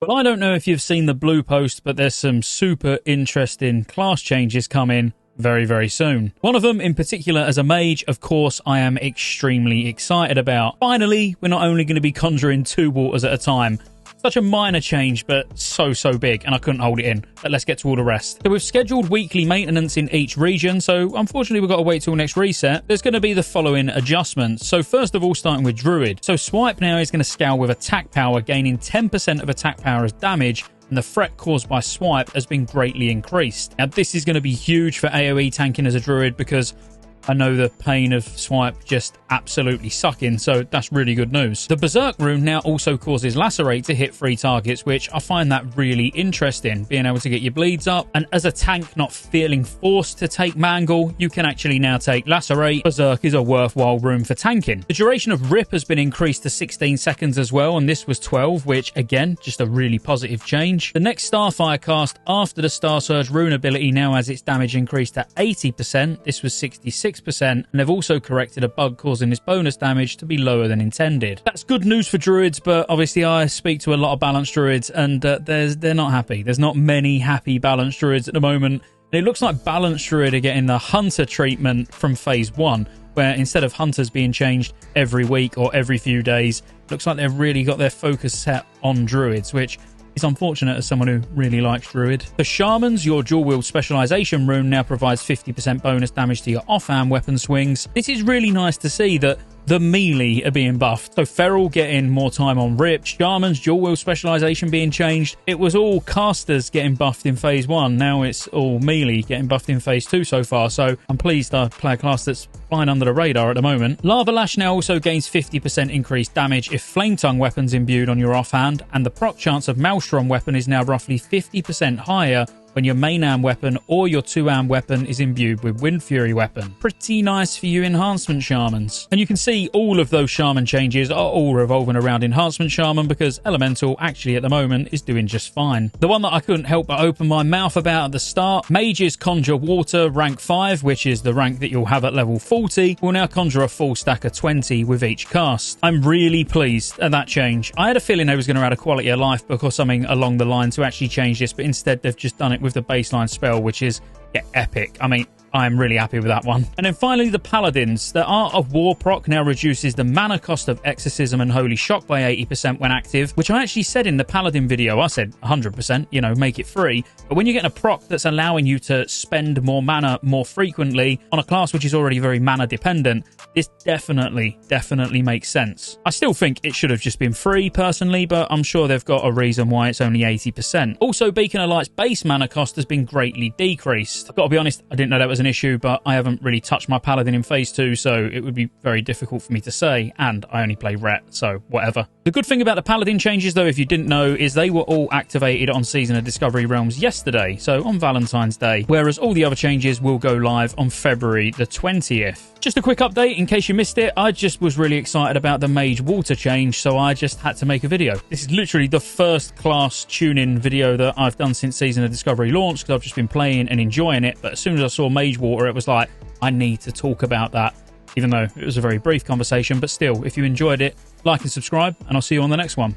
Well, I don't know if you've seen the blue post, but there's some super interesting class changes coming very, very soon. One of them in particular as a mage, of course, I am extremely excited about. Finally, we're not only going to be conjuring 2 waters at a time. Such a minor change, but so big, and I couldn't hold it in. But let's get to all the rest. So we've scheduled weekly maintenance in each region, so unfortunately we've got to wait till next reset. There's going to be the following adjustments. So first of all, starting with Druid. So Swipe now is going to scale with attack power, gaining 10% of attack power as damage, and the threat caused by Swipe has been greatly increased. Now this is going to be huge for AoE tanking as a Druid, because I know the pain of Swipe just absolutely sucking, so that's really good news. The Berserk rune now also causes Lacerate to hit 3 targets, which I find that really interesting, being able to get your bleeds up. And as a tank not feeling forced to take Mangle, you can actually now take Lacerate. Berserk is a worthwhile rune for tanking. The duration of Rip has been increased to 16 seconds as well, and this was 12, which again, just a really positive change. The next Starfire cast after the Star Surge rune ability now has its damage increased to 80%. This was 66%, and they've also corrected a bug causing this bonus damage to be lower than intended. That's good news for Druids, but obviously I speak to a lot of balanced Druids, and they're not happy. There's not many happy balanced Druids at the moment. And it looks like balanced Druid are getting the Hunter treatment from Phase 1, where instead of Hunters being changed every week or every few days, looks like they've really got their focus set on Druids, which is unfortunate as someone who really likes Druid. For Shamans, your dual wield specialization rune now provides 50% bonus damage to your offhand weapon swings. This is really nice to see that the melee are being buffed. So Feral getting more time on Rip, Shaman's dual wield specialization being changed. It was all casters getting buffed in Phase 1. Now it's all melee getting buffed in Phase 2 so far. So I'm pleased I play a class that's flying under the radar at the moment. Lava Lash now also gains 50% increased damage if Flame Tongue weapon's imbued on your offhand, and the proc chance of Maelstrom weapon is now roughly 50% higher when your main arm weapon or your 2-arm weapon is imbued with Wind Fury weapon. Pretty nice for you enhancement shamans. And you can see all of those shaman changes are all revolving around enhancement shaman, because elemental actually at the moment is doing just fine. The one that I couldn't help but open my mouth about at the start, mages conjure water rank 5, which is the rank that you'll have at level 40, will now conjure a full stack of 20 with each cast. I'm really pleased at that change. I had a feeling they was going to add a quality of life book or something along the line to actually change this, but instead they've just done it with the baseline spell, which is epic. I mean, I'm really happy with that one. And then finally, the Paladins. The Art of War proc now reduces the mana cost of Exorcism and Holy Shock by 80% when active, which I actually said in the Paladin video. I said 100%, you know, make it free. But when you're getting a proc that's allowing you to spend more mana more frequently on a class which is already very mana dependent, this definitely makes sense. I still think it should have just been free personally, but I'm sure they've got a reason why it's only 80%. Also, Beacon of Light's base mana cost has been greatly decreased. I've got to be honest, I didn't know that was an issue, but I haven't really touched my Paladin in Phase 2, so it would be very difficult for me to say, and I only play Ret, so whatever. The good thing about the Paladin changes, though, if you didn't know, is they were all activated on Season of Discovery Realms yesterday, so on Valentine's Day, whereas all the other changes will go live on February the 20th. Just a quick update in case you missed it. I just was really excited about the Mage Water change, so I just had to make a video. This is literally the first class tune-in video that I've done since Season of Discovery launched, because I've just been playing and enjoying it, but as soon as I saw Mage Water, it was like, I need to talk about that, even though it was a very brief conversation. But still, if you enjoyed it, like and subscribe, and I'll see you on the next one.